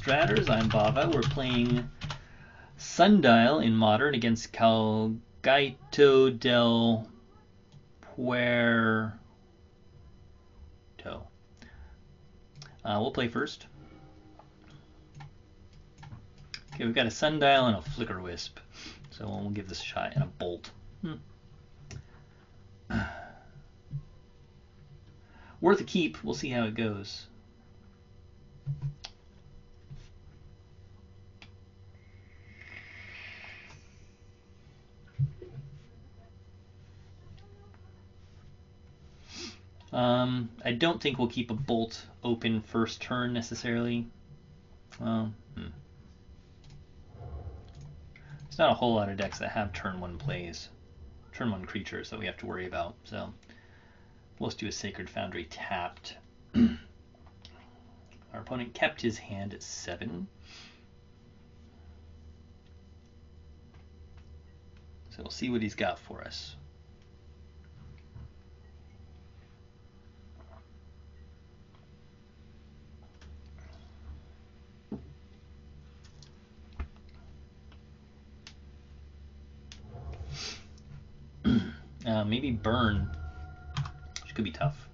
Stratters. I'm Bava. We're playing Sundial in Modern against Calgaito del Puerto. We'll play first. Okay, we've got a Sundial and a Flicker Wisp. So we'll give this a shot, and a Bolt. Worth a keep. We'll see how it goes. I don't think we'll keep a Bolt open first turn necessarily. Well, There's not a whole lot of decks that have turn 1 plays, turn 1 creatures that we have to worry about. So let's do a Sacred Foundry tapped. Our opponent kept his hand at 7. So we'll see what he's got for us. Maybe Burn, which could be tough.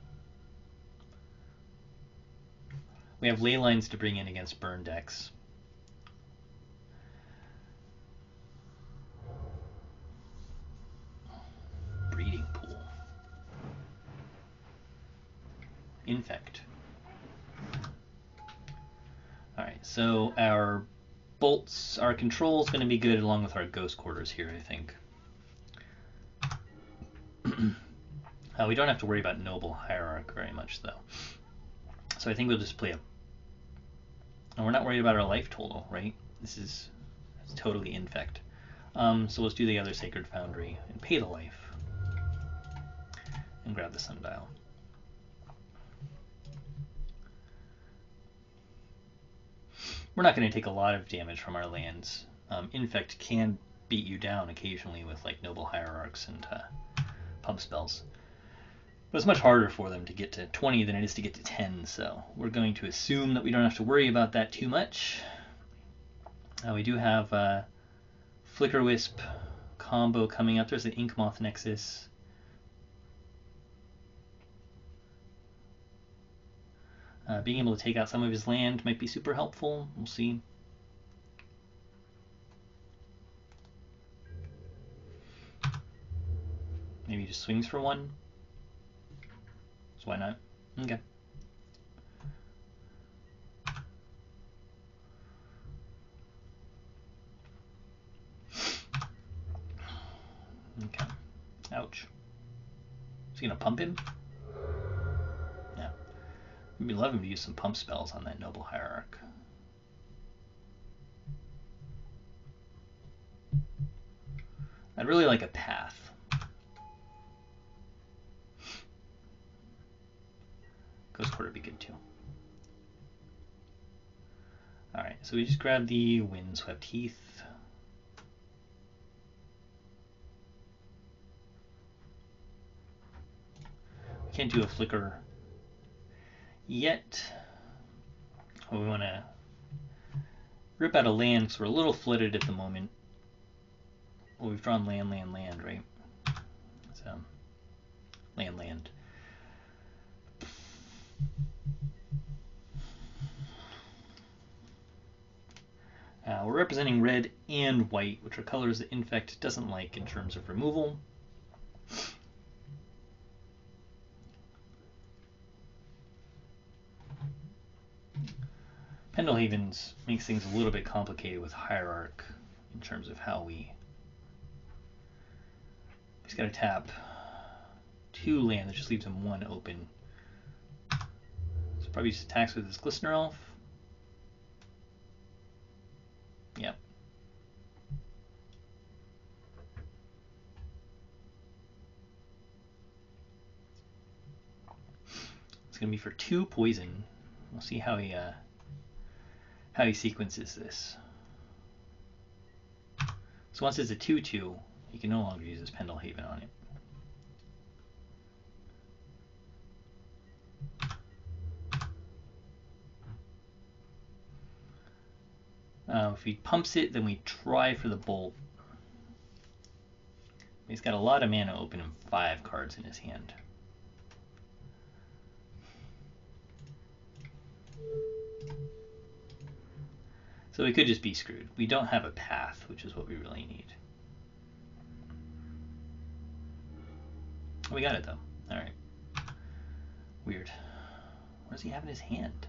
We have ley lines to bring in against Burn decks. Breeding Pool. Infect. Alright, so our bolts, our control is going to be good along with our Ghost Quarters here, I think. We don't have to worry about Noble Hierarch very much, though. So I think we'll just play a... And we're not worried about our life total, right? This is totally Infect. So let's do the other Sacred Foundry and pay the life. And grab the Sundial. We're not going to take a lot of damage from our lands. Infect can beat you down occasionally with like Noble Hierarchs and pump spells. But it's much harder for them to get to 20 than it is to get to 10, so we're going to assume that we don't have to worry about that too much. We do have Flicker Wisp combo coming up. There's the Inkmoth Nexus. Being able to take out some of his land might be super helpful. We'll see. Maybe he just swings for 1. So why not? Okay. Okay. Ouch. Is he gonna pump him? Yeah. We'd love him to use some pump spells on that Noble Hierarch. I'd really like a path. Ghost Quarter would be good too. Alright, so we just grab the Windswept Heath. We can't do a Flicker yet. We want to rip out a land because we're a little flooded at the moment. Well, we've drawn land, right? So, land. We're representing red and white, which are colors that Infect doesn't like in terms of removal. Pendelhavens makes things a little bit complicated with Hierarch in terms of how we... He's got to tap 2 land, that just leaves him 1 open. So probably just attacks with his Glistener Elf. Yep. It's going to be for 2 poison. We'll see how he sequences this. So once it's a 2/2, you can no longer use his Pendelhaven on it. If he pumps it, then we try for the bolt. He's got a lot of mana open and 5 cards in his hand. So we could just be screwed. We don't have a path, which is what we really need. We got it though. Alright. Weird. What does he have in his hand?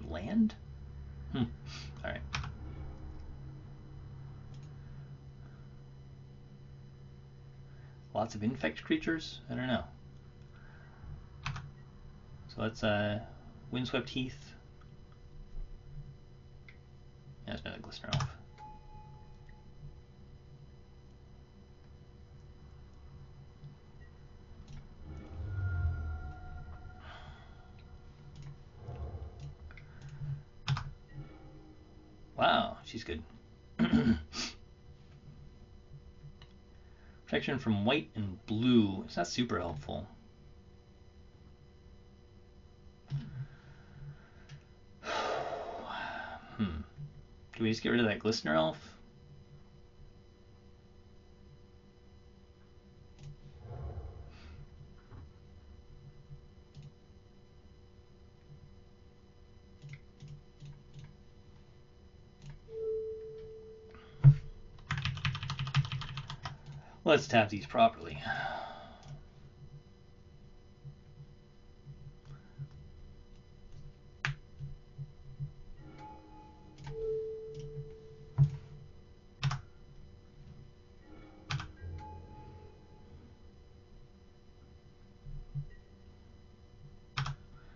Land? Alright. Lots of infect creatures? I don't know. So let's Windswept Heath. There's another Glistener Elf. Wow, she's good. Protection from white and blue. It's not super helpful. Do we just get rid of that Glistener Elf? Let's tap these properly.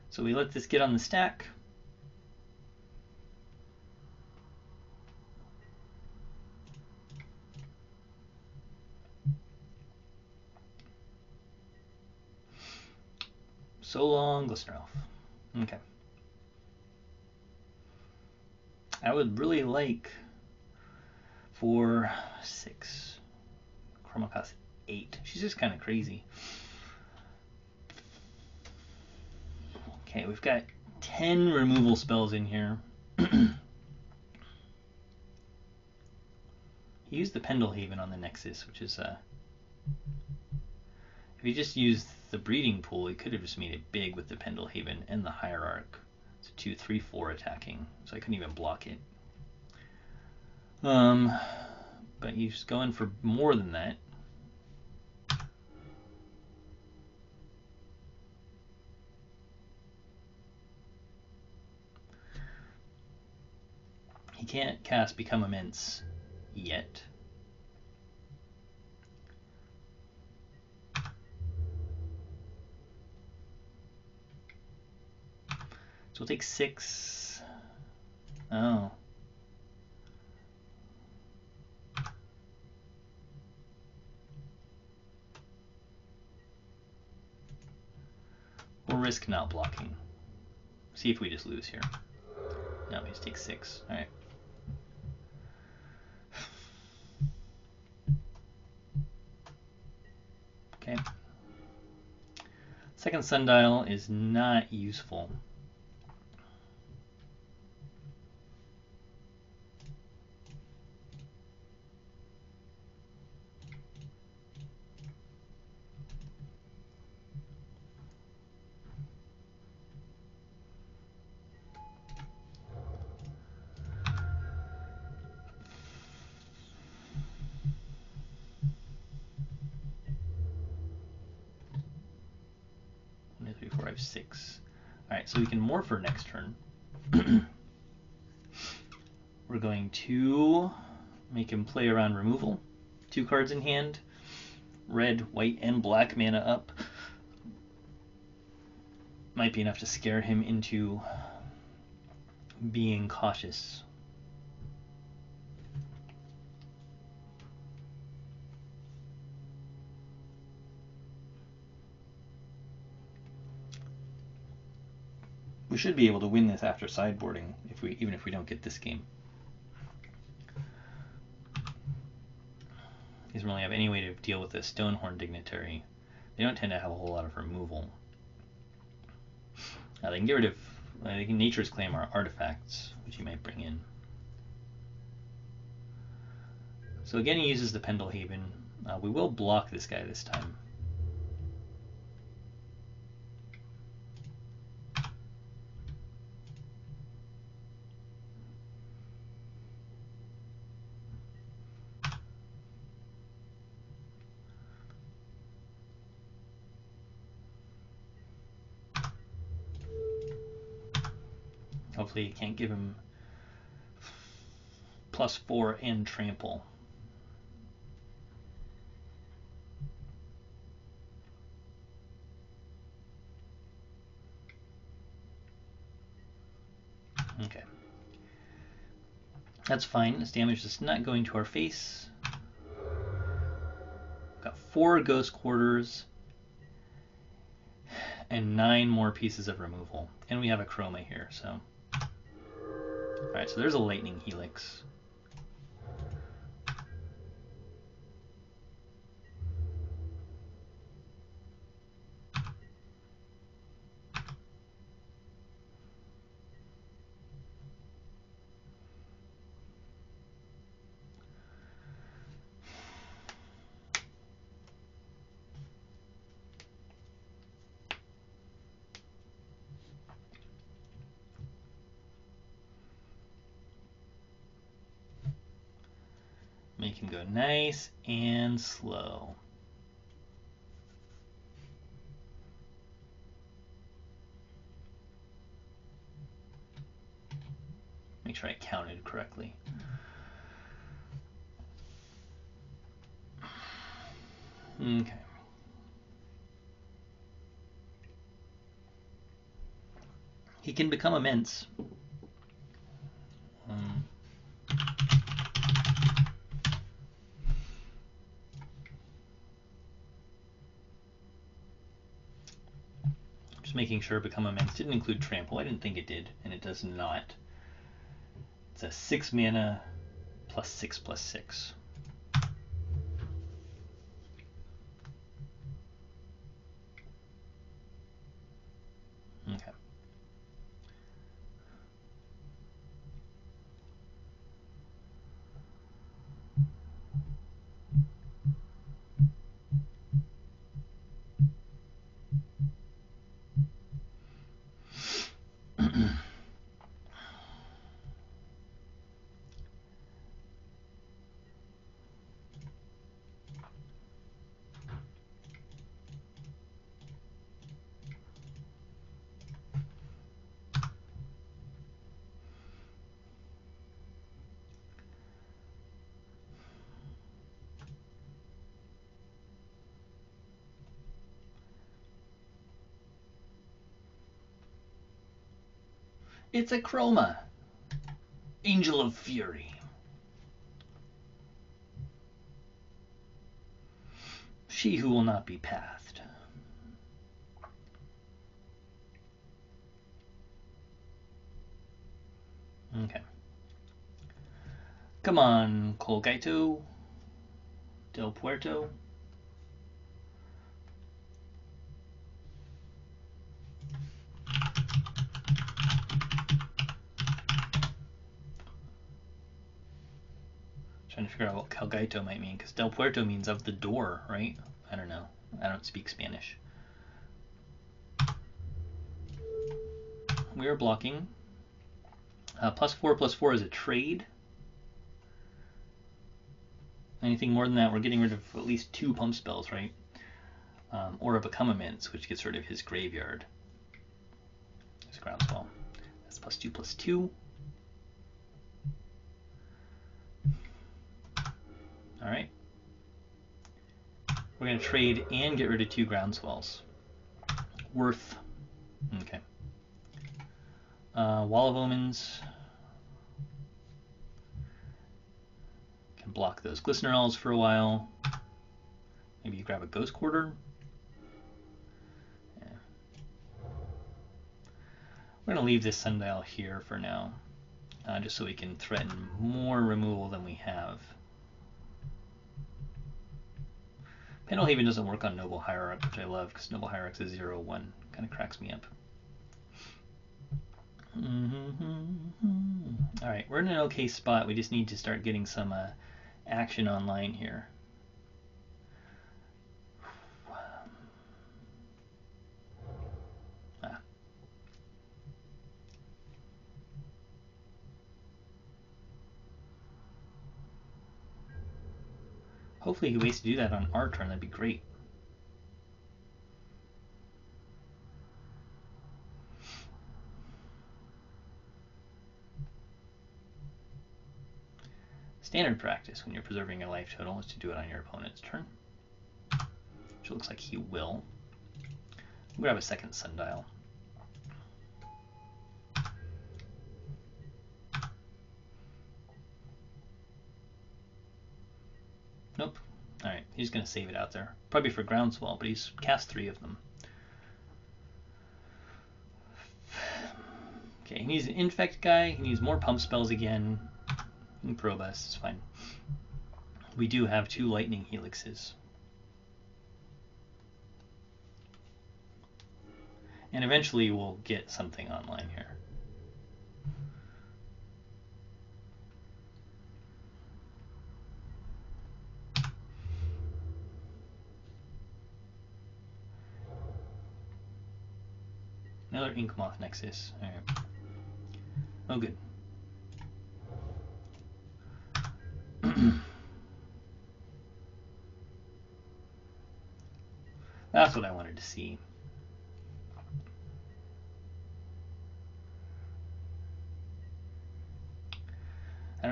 So we let this get on the stack. So long, Glistener Elf. Okay. I would really like 4, 6. Chroma cost 8. She's just kind of crazy. Okay, we've got 10 removal spells in here. He used the Pendlehaven on the Nexus, which is if he just used the Breeding Pool, he could have just made it big with the Pendlehaven and the Hierarch. It's a 2, 3, 4 attacking, so I couldn't even block it. But he's going for more than that. He can't cast Become Immense yet. So we'll take 6. Oh. We'll risk not blocking. See if we just lose here. No, we just take 6. Alright. Okay. Second Sundial is not useful. I have 6. Alright, so we can morph her next turn. We're going to make him play around removal. 2 cards in hand. Red, white, and black mana up. Might be enough to scare him into being cautious. We should be able to win this after sideboarding, even if we don't get this game. He doesn't really have any way to deal with the Stonehorn Dignitary. They don't tend to have a whole lot of removal. They can get rid of I think Nature's Claim are artifacts, which he might bring in. So again, he uses the Pendelhaven. We will block this guy this time. Hopefully you can't give him +4 and trample. Okay. That's fine. This damage is not going to our face. Got 4 Ghost Quarters and 9 more pieces of removal. And we have a Chroma here, so. Alright, so there's a Lightning Helix. Make him go nice and slow. Make sure I counted correctly. Okay. He can become immense. Just making sure become immense didn't include trample. I didn't think it did, and it does not. It's a 6 mana +6/+6. Okay. It's a Chroma. Angel of Fury. She who will not be pathed. Okay. Come on, Colgaito. Del Puerto. Trying to figure out what Colgaito might mean, because Del Puerto means of the door, right? I don't know. I don't speak Spanish. We are blocking. +4/+4 is a trade. Anything more than that, we're getting rid of at least 2 pump spells, right? Or a Become Immense, which gets rid of his graveyard. There's a Groundswell. That's +2/+2. Alright. We're going to trade and get rid of 2 Groundswells. Worth. Okay. Wall of Omens. Can block those Glistener Elves for a while. Maybe you grab a Ghost Quarter. Yeah. We're going to leave this Sundial here for now, just so we can threaten more removal than we have. Pendelhaven doesn't work on Noble Hierarch, which I love, because Noble Hierarch's a 0/1. Kind of cracks me up. All right, we're in an okay spot. We just need to start getting some action online here. Hopefully he waits to do that on our turn. That'd be great. Standard practice when you're preserving your life total is to do it on your opponent's turn, which looks like he will. We'll grab a second Sundial. Nope. Alright, he's going to save it out there. Probably for Groundswell, but he's cast 3 of them. Okay, he needs an Infect guy. He needs more pump spells again. He can probe us, it's fine. We do have 2 lightning helixes. And eventually we'll get something online here. Another Inkmoth Nexus. All right. Oh, good. That's what I wanted to see.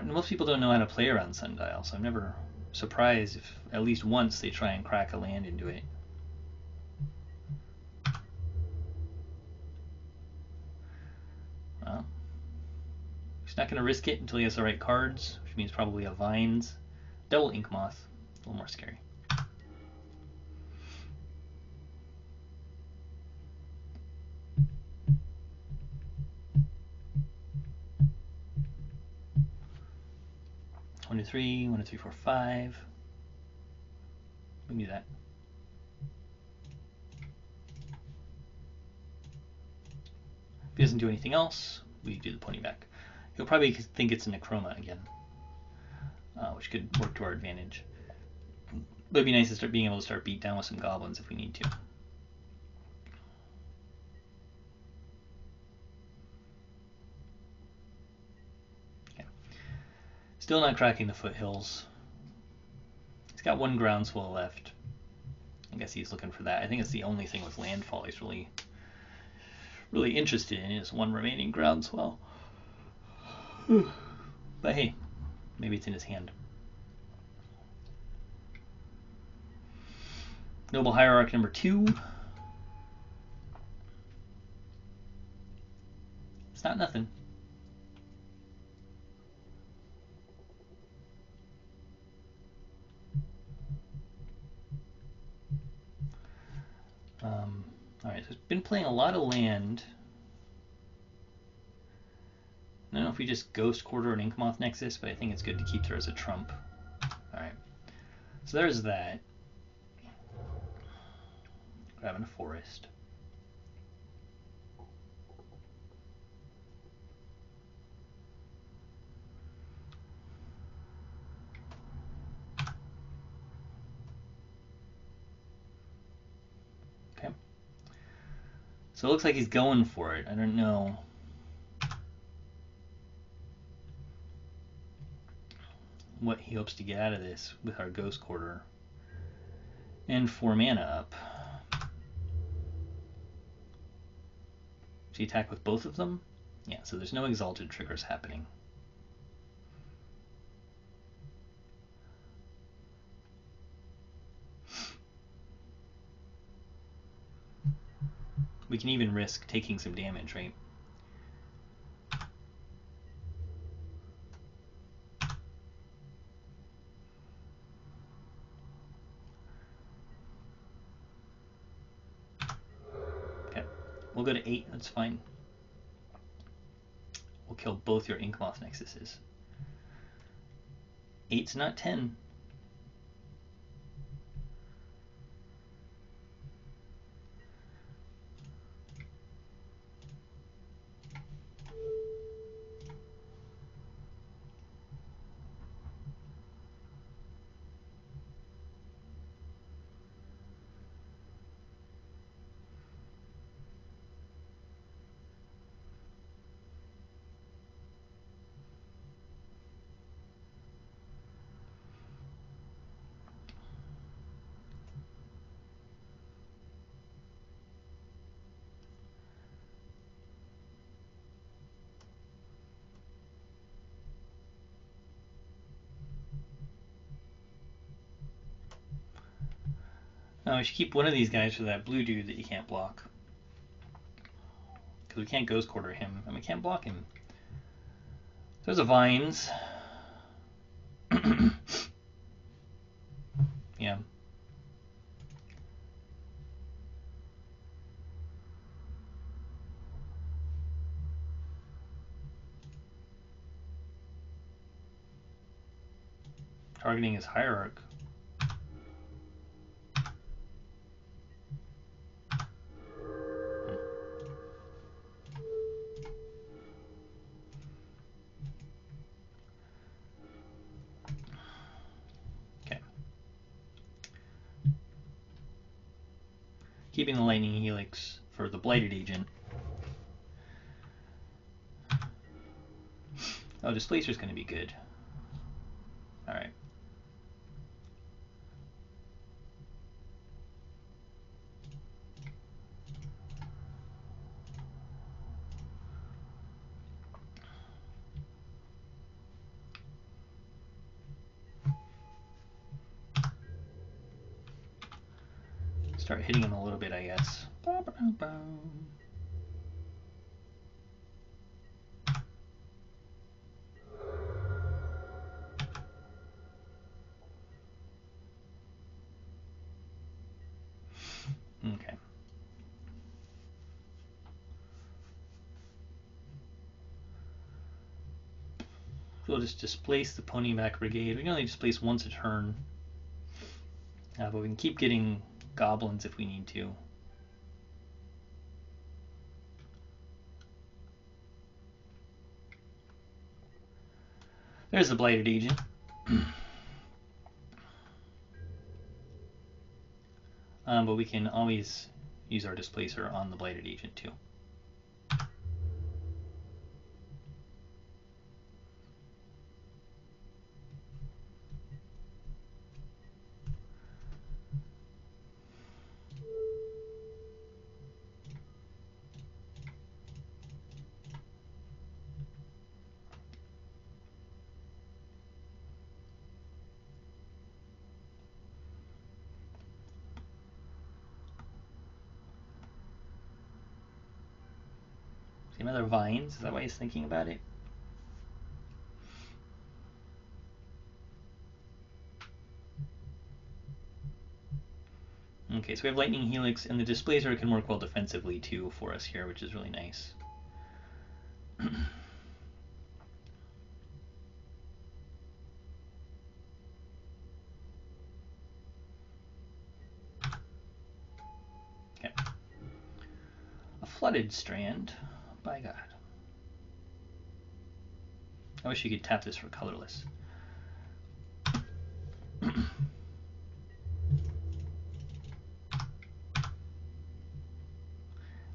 Most people don't know how to play around Sundial, so I'm never surprised if at least once they try and crack a land into it. Well, he's not going to risk it until he has the right cards, which means probably a Vines. Double Inkmoth, a little more scary. One, 2, 3, 1, 2, 3, 4, 5. We can do that. If he doesn't do anything else, we do the pony back. He'll probably think it's a Necroma again, which could work to our advantage. But it'd be nice to start being able to start beat down with some goblins if we need to. Okay. Still not cracking the foothills. He's got 1 Groundswell left. I guess he's looking for that. I think it's the only thing with landfall he's really interested in is 1 remaining Groundswell. But hey, maybe it's in his hand. Noble Hierarch number 2. It's not nothing. Alright, so it's been playing a lot of land. I don't know if we just Ghost Quarter an Inkmoth Nexus, but I think it's good to keep there as a trump. Alright, so there's that. Grabbing a forest. Okay. So it looks like he's going for it. I don't know. What he hopes to get out of this with our Ghost Quarter. And 4 mana up. Does he attack with both of them? Yeah, so there's no Exalted triggers happening. We can even risk taking some damage, right? Okay, we'll go to 8, that's fine. We'll kill both your Inkmoth Nexuses. 8's not 10. Oh, we should keep one of these guys for that blue dude that you can't block. Because we can't Ghost Quarter him, and we can't block him. There's a Vines. Yeah. Targeting his Hierarch. Okay. Keeping the Lightning Helix for the Blighted Agent. Oh, Displacer's going to be good. Alright. Start hitting him a little bit, I guess. Okay. We'll just displace the Ponyback Brigade. We can only displace once a turn. But we can keep getting goblins if we need to. There's the Blighted Agent. But we can always use our Displacer on the Blighted Agent too. See another Vines? Is that why he's thinking about it? Okay, so we have Lightning Helix, and the Displacer can work well defensively too for us here, which is really nice. Okay. A Flooded Strand. By God. I wish you could tap this for colorless.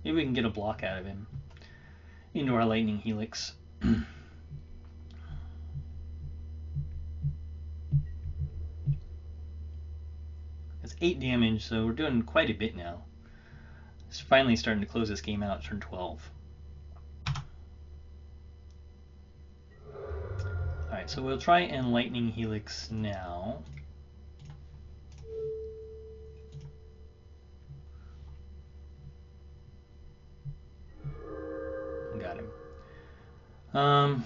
Maybe we can get a block out of him into our Lightning Helix. It's 8 damage, so we're doing quite a bit now. It's finally starting to close this game out, turn 12. Alright, so we'll try and Lightning Helix now. Got him. And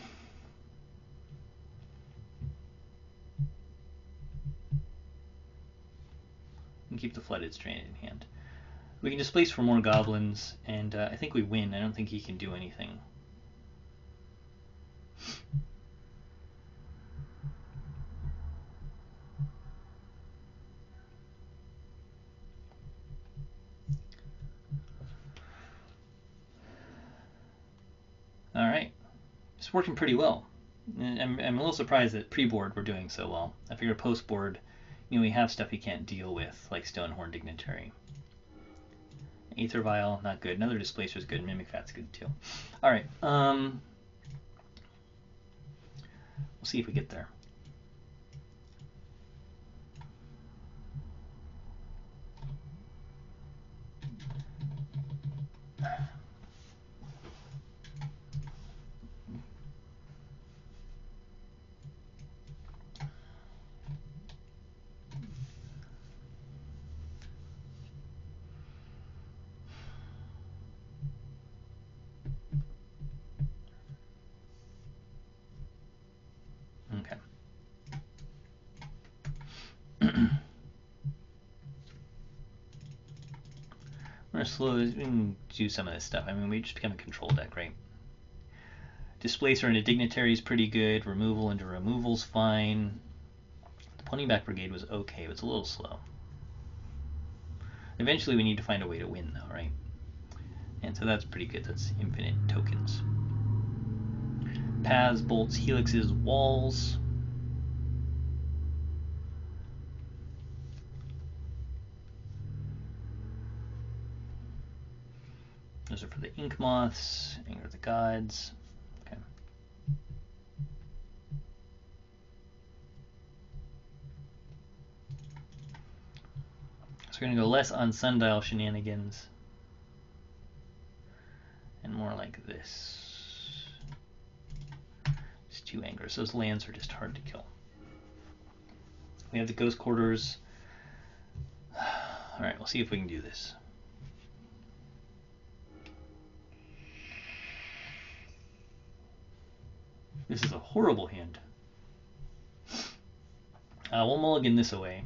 keep the Flooded Strand in hand. We can displace for more goblins, and I think we win. I don't think he can do anything. Alright. It's working pretty well. I'm a little surprised that pre-board we're doing so well. I figure post-board, we have stuff he can't deal with, like Stonehorn Dignitary. Aether Vial, not good. Another Displacer is good. Mimic Fat's good too. Alright, we'll see if we get there. Our slows, we can do some of this stuff. I mean, we just become a control deck, right? Displacer into Dignitary is pretty good. Removal into Removal's fine. The Pony Back Brigade was okay, but it's a little slow. Eventually we need to find a way to win, though, right? And so that's pretty good. That's infinite tokens. Paths, bolts, helixes, walls. Those are for the Ink Moths, Anger of the Gods. Okay. So we're going to go less on Sundial shenanigans and more like this. Just 2 angers. Those lands are just hard to kill. We have the Ghost Quarters. Alright, we'll see if we can do this. This is a horrible hand. We'll mulligan this away.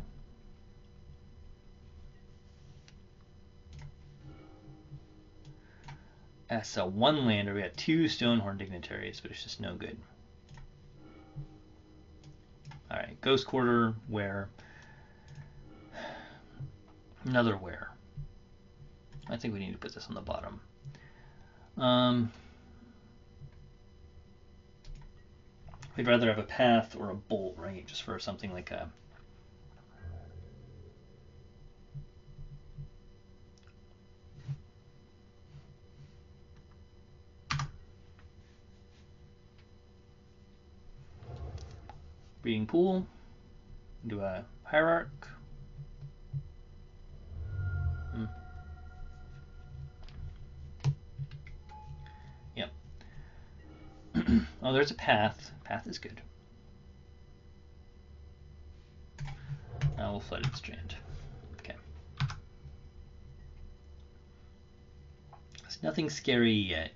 That's a 1-lander. We got 2 Stonehorn Dignitaries, but it's just no good. Alright, Ghost Quarter, Wear. Another Wear. I think we need to put this on the bottom. We'd rather have a Path or a Bolt, right? Just for something like a... Breeding Pool. Do a Hierarch. Yep. Oh, there's a Path. Path is good. We'll Flooded Strand. Okay. There's nothing scary yet.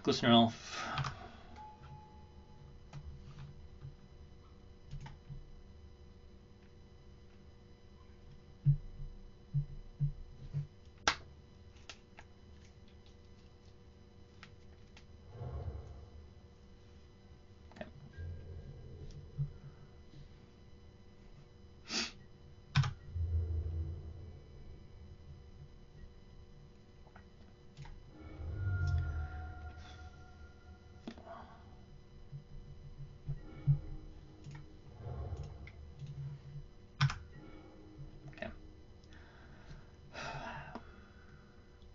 Glistener Elf.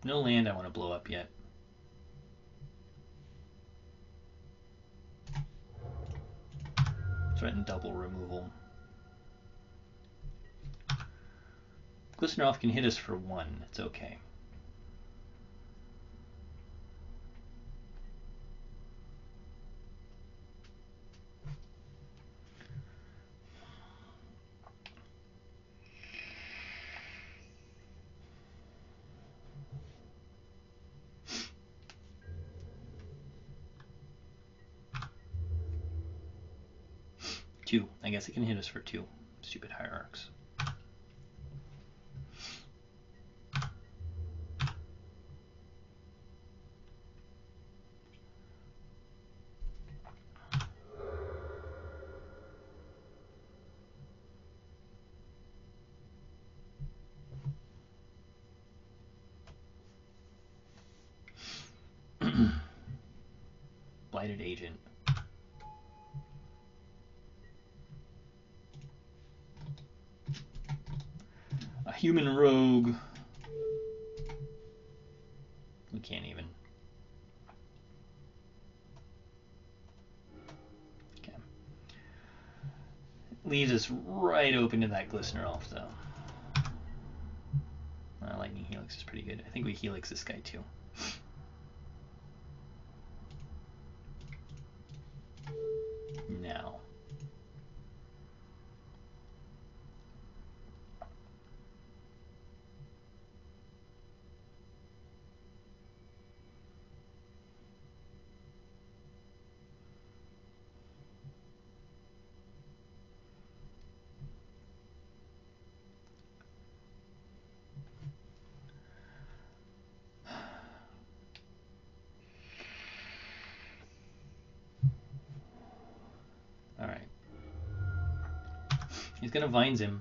No land I want to blow up yet. Threaten double removal. Glistener Elf can hit us for 1. It's okay. I guess it can hit us for 2. Stupid Hierarchs. Blighted Agent. A Human Rogue. We can't even. Okay. Leaves us right open to that Glistener Elf, though. Lightning Helix is pretty good. I think we Helix this guy, too. Now. gonna Vines him.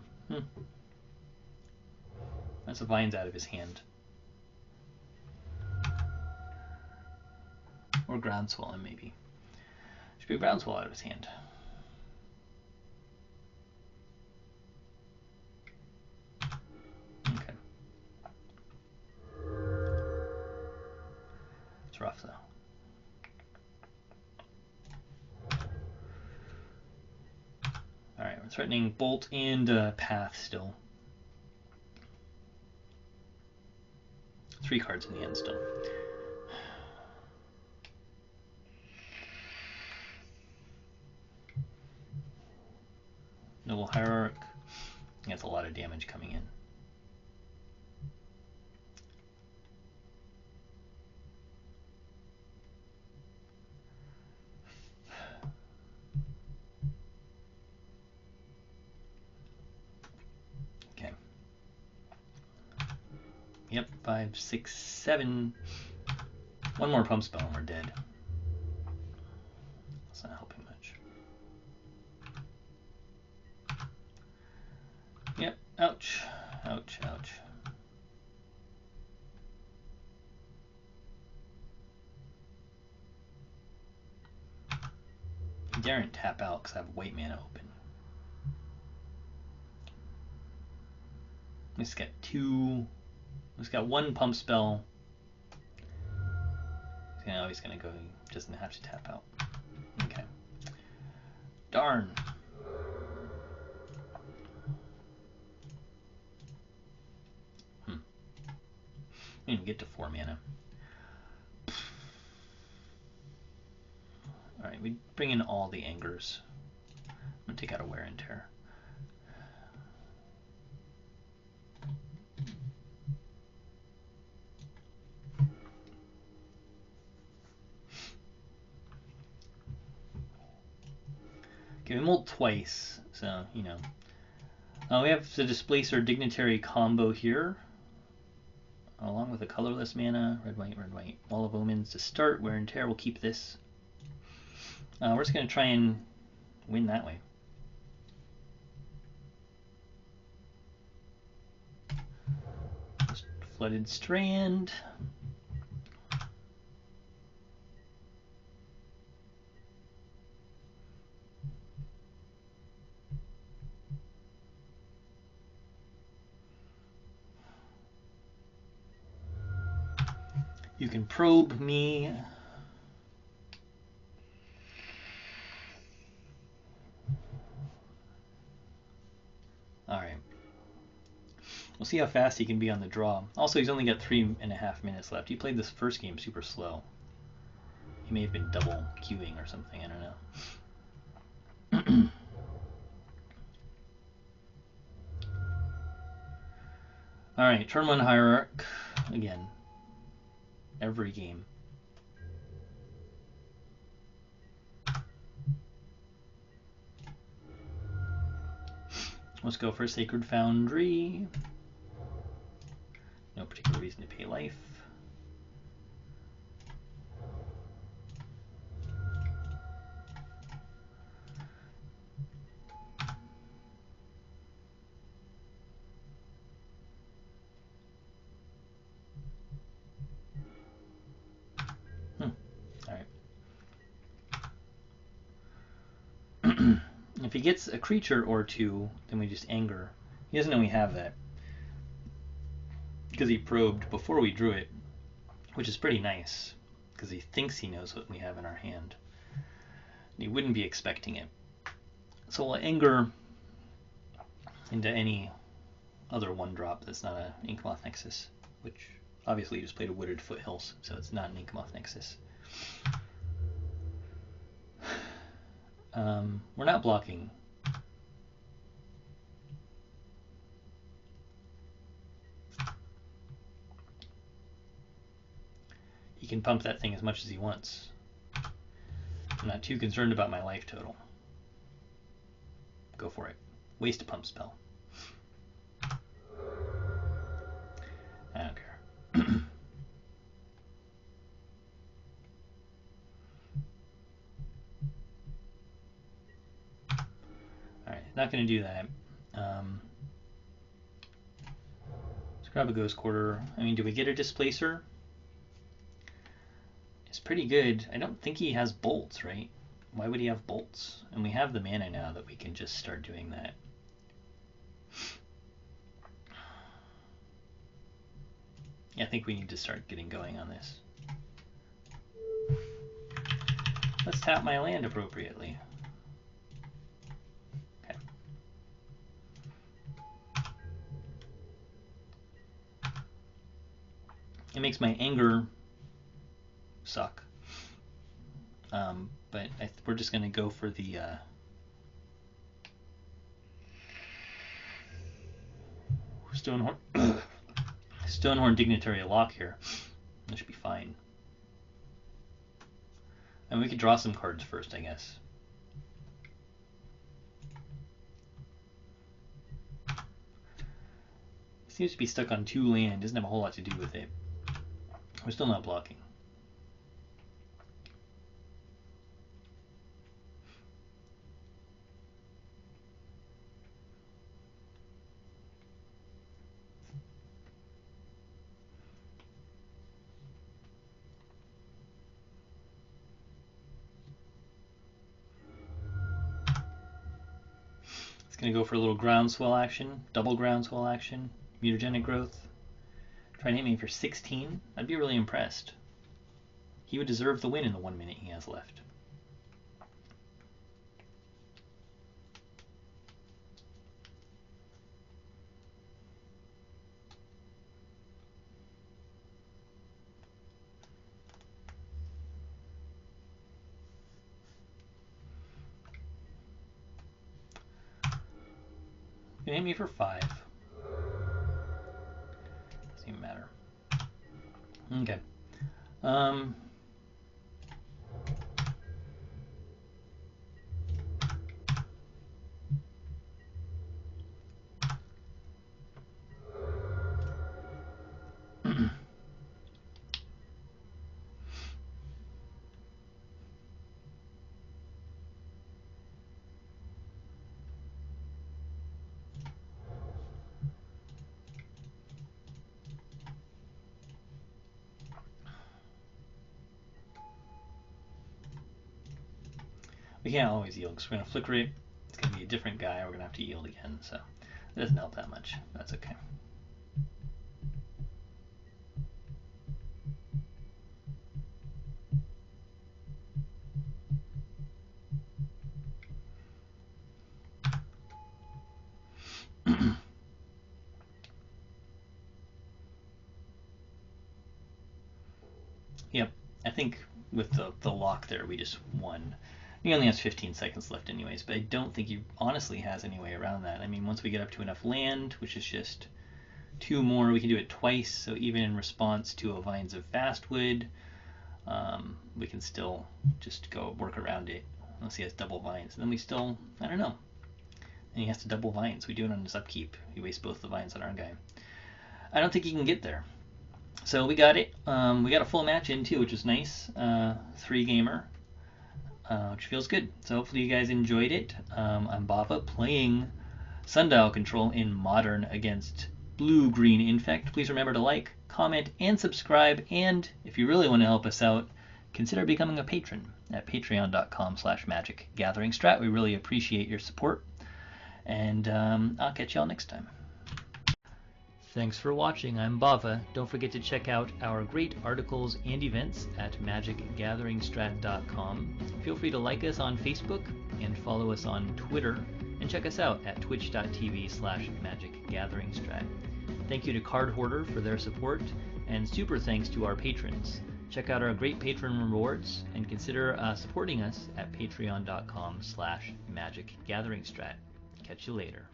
That's a Vines out of his hand. Or Groundswell him, maybe. Should be a Groundswell out of his hand. Okay. It's rough, though. Alright, we're threatening Bolt and Path still. 3 cards in the end still. Noble Hierarch. That's a lot of damage coming in. Okay. Yep, 5, 6, 7. One more Pump Spell and we're dead. That's not helping much. Yep, ouch, ouch, ouch. I daren't tap out because I have white mana open. He's got 2. He's got 1 Pump Spell. He's gonna go. He doesn't have to tap out. Okay. Darn. Didn't even get to 4 mana. Alright, we bring in all the Angers. I'm gonna take out a Wear and Tear. Okay, we molt twice, so, you know. We have the Displacer Dignitary combo here, along with a colorless mana, red, white, Wall of Omens to start. Wear and Tear, we'll keep this. We're just going to try and win that way. Flooded Strand. You can probe me. Alright. We'll see how fast he can be on the draw. Also, he's only got 3.5 minutes left. He played this first game super slow. He may have been double queuing or something, I don't know. Alright, turn 1 Hierarch. Again. Every game. Let's go for Sacred Foundry. No particular reason to pay life. If he gets a creature or 2, then we just anger. He doesn't know we have that, because he probed before we drew it, which is pretty nice, because he thinks he knows what we have in our hand. He wouldn't be expecting it. So we'll anger into any other 1-drop that's not an Inkmoth Nexus, which obviously you just played a Wooded Foothills, so it's not an Inkmoth Nexus. We're not blocking. He can pump that thing as much as he wants. I'm not too concerned about my life total. Go for it. Waste a pump spell. I don't care. Alright, not going to do that. Grab a Ghost Quarter. I mean, do we get a Displacer? It's pretty good. I don't think he has bolts, right? Why would he have bolts? And we have the mana now that we can just start doing that. Yeah, I think we need to start getting going on this. Let's tap my land appropriately. Okay. It makes my anger suck. But we're just going to go for the Stonehorn Dignitary lock here. That should be fine. And we could draw some cards first, I guess. Seems to be stuck on 2 land. Doesn't have a whole lot to do with it. We're still not blocking. It's going to go for a little groundswell action, double groundswell action, mutagenic growth. Try and hit me for 16. I'd be really impressed. He would deserve the win in the 1 minute he has left. You hit me for 5. Doesn't even matter. Okay. We can't always yield because we're going to flicker it. It's going to be a different guy. We're going to have to yield again, so it doesn't help that much. That's okay. Yep, I think with the lock there, we just won. He only has 15 seconds left anyways, but I don't think he honestly has any way around that. I mean, once we get up to enough land, which is just 2 more, we can do it twice, so even in response to a Vines of Vastwood, we can still just go work around it, unless he has double Vines. And then we still, I don't know. And he has to double Vines. We do it on his upkeep. He wastes both the Vines on our guy. I don't think he can get there. So we got it. We got a full match in too, which is nice. 3-gamer, which feels good. So hopefully you guys enjoyed it. I'm Bava playing Sundial Control in Modern against Blue-Green Infect. Please remember to like, comment, and subscribe. And if you really want to help us out, consider becoming a patron at patreon.com/magicgatheringstrat. We really appreciate your support. And I'll catch y'all next time. Thanks for watching. I'm Bava. Don't forget to check out our great articles and events at magicgatheringstrat.com. Feel free to like us on Facebook and follow us on Twitter, and check us out at twitch.tv/magicgatheringstrat. Thank you to Card Hoarder for their support, and super thanks to our patrons. Check out our great patron rewards and consider supporting us at patreon.com/magicgatheringstrat. Catch you later.